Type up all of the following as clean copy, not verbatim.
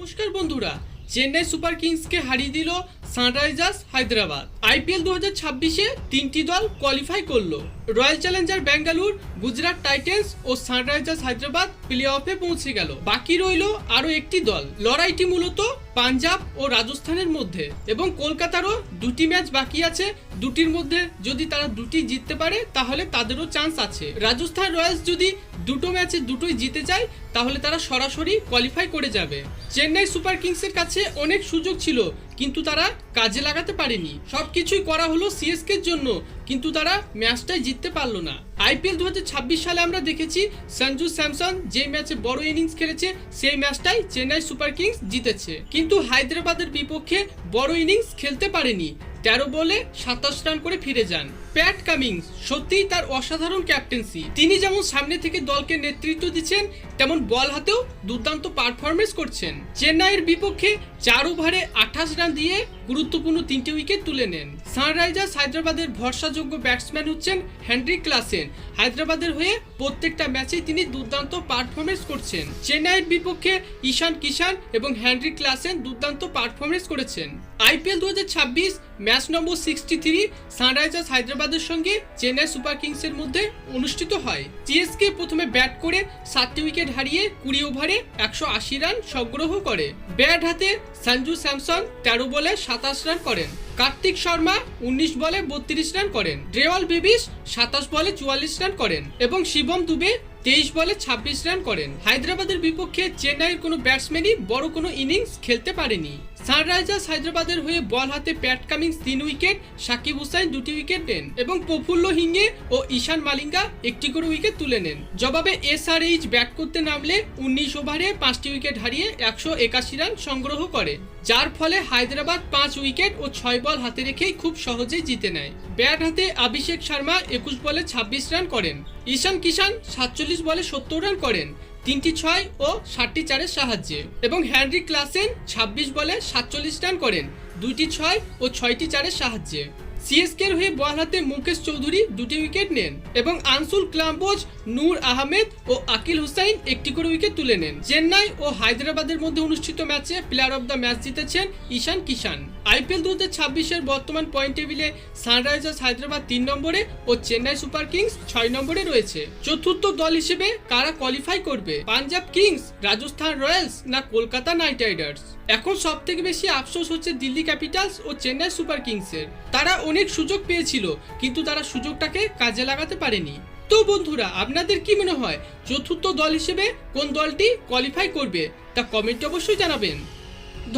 নমস্কার বন্ধুরা, চেন্নাই সুপার কিংসকে হারিয়ে দিল সানরাইজার্স হায়দ্রাবাদ। আইপিএল 2026-এ তিনটি দল কোয়ালিফাই করলো। Royal Challenger Bangalore, Gujarat Titans ও সানরাইজার্স হায়দ্রাবাদ প্লে অফে পৌঁছে গেল। বাকি রইল আরও একটি দল। লড়াইটি মূলত পাঞ্জাব ও রাজস্থানের মধ্যে এবং কলকাতারও দুটি ম্যাচ বাকি আছে। দুটির মধ্যে যদি তারা দুটি জিততে পারে তাহলে তাদেরও চান্স আছে। রাজস্থান রয়্যালস যদি দুটো ম্যাচে দুটোই জিতে যায় তাহলে তারা সরাসরি কোয়ালিফাই করে যাবে। চেন্নাই সুপার কিংসের কাছে অনেক সুযোগ ছিল কিন্তু তারা কাজে লাগাতে পারেনি। সবকিছুই করা হলো সিএসকের জন্য কিন্তু তারা ম্যাচটাই জিততে পারলো না। আইপিএল 2026 সালে আমরা দেখেছি সঞ্জু স্যামসন যে ম্যাচে বড় ইনিংস খেলেছে সেই ম্যাচটাই চেন্নাই সুপার কিংস জিতেছে, কিন্তু হায়দ্রাবাদের বিপক্ষে বড় ইনিংস খেলতে পারেনি। 13 বলে 27 রান করে ফিরে যান। প্যাট কামিন্স সত্যিই তার অসাধারণ ক্যাপ্টেন্সি। তিনি যেমন সামনে থেকে দলকে নেতৃত্ব দিচ্ছেন তেমন বল হাতেও দুর্দান্ত পারফরমেন্স করছেন। চেন্নাইয়ের বিপক্ষে 4 ওভারে 28 রান দিয়ে গুরুত্বপূর্ণ 3টে উইকেট তুলে নেন। সানরাইজার্স হায়দ্রাবাদের ভরসাযোগ্য ব্যাটসম্যান হচ্ছেন হেনরিক ক্লাসেন। হায়দ্রাবাদের হয়ে প্রত্যেকটা ম্যাচেই তিনি দুর্দান্ত পারফরমেন্স করছেন। চেন্নাইয়ের বিপক্ষে ঈশান কিষান এবং হেনরিক ক্লাসেন দুর্দান্ত পারফরমেন্স করেছেন। আইপিএল 2026 ম্যাচ নম্বর 63 সানরাইজার্স হায়দ্রাবাদের সঙ্গে চেন্নাই সুপার কিংসের মধ্যে অনুষ্ঠিত হয়। সিএসকে প্রথমে ব্যাট করে 7টি উইকেট হারিয়ে 20 ওভারে 180 রান সংগ্রহ করে। ব্যাট হাতে সঞ্জু স্যামসন 13 বলে 27 রান করেন। কার্তিক শর্মা 19 বলে 32 রান করেন। ড্রেওয়াল বেবিস 27 বলে 44 রান করেন এবং শিবম দুবে 23 বলে 26 রান করেন। হায়দ্রাবাদের বিপক্ষে চেন্নাইয়ের কোনো ব্যাটসম্যানই বড় কোনো ইনিংস খেলতে পারেনি। সানরাইজার্স হায়দ্রাবাদের হয়ে বল হাতে Pat Cummins 3 wicket, Sakib Hussain 2টি উইকেট নেন এবং প্রফুল্ল হিঙ্গে ও ঈশান মালিঙ্গা 1টি করে উইকেট তুলে নেন। জবাবে এসআরএইচ ব্যাট করতে নামলে 19 ওভারে 5টি উইকেট হারিয়ে 181 রান সংগ্রহ করে, যার ফলে হায়দ্রাবাদ 5 উইকেট ও 6 বল হাতে রেখেই খুব সহজেই জিতে নেয়। ব্যাট হাতে অভিষেক শর্মা 21 বলে 26 রান করেন। ঈশান কিষান 47 বলে 70 রান করেন 3টি 6 ও 7টি 4-এর সাহায্যে এবং হেনরিক ক্লাসেন 26 বলে 47 রান করেন 2টি 6 ও 6টি 4-এর সাহায্যে। সিএসকের হয়ে বল হাতে মুকেশ চৌধুরী 2টি উইকেট নেন এবং আনসুল ক্লাম্বোজ, নূর আহমেদ ও আকিল হুসাইন 1টি করে উইকেট তুলে নেন। চেন্নাই ও হায়দ্রাবাদের মধ্যে অনুষ্ঠিত ম্যাচে প্লেয়ার অব দ্য ম্যাচ জিতেছেন ঈশান কিষান। আইপিএল 2026-এর বর্তমান পয়েন্ট টেবিলে সানরাইজার্স হায়দ্রাবাদ 3 নম্বরে ও চেন্নাই সুপার কিংস 6 নম্বরে রয়েছে। চতুর্থ দল হিসেবে কারা কোয়ালিফাই করবে, পাঞ্জাব কিংস, রাজস্থান রয়্যালস না কলকাতা নাইট রাইডার্স? এখন সব থেকে বেশি আফসোস হচ্ছে দিল্লি ক্যাপিটালস ও চেন্নাই সুপার কিংসের। তারা অনেক সুযোগ পেয়েছিল কিন্তু তারা সুযোগটাকে কাজে লাগাতে পারেনি। তো বন্ধুরা, আপনাদের কি মনে হয় চতুর্থ দল হিসেবে কোন দলটি কোয়ালিফাই করবে তা কমেন্টে অবশ্যই জানাবেন।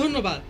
ধন্যবাদ।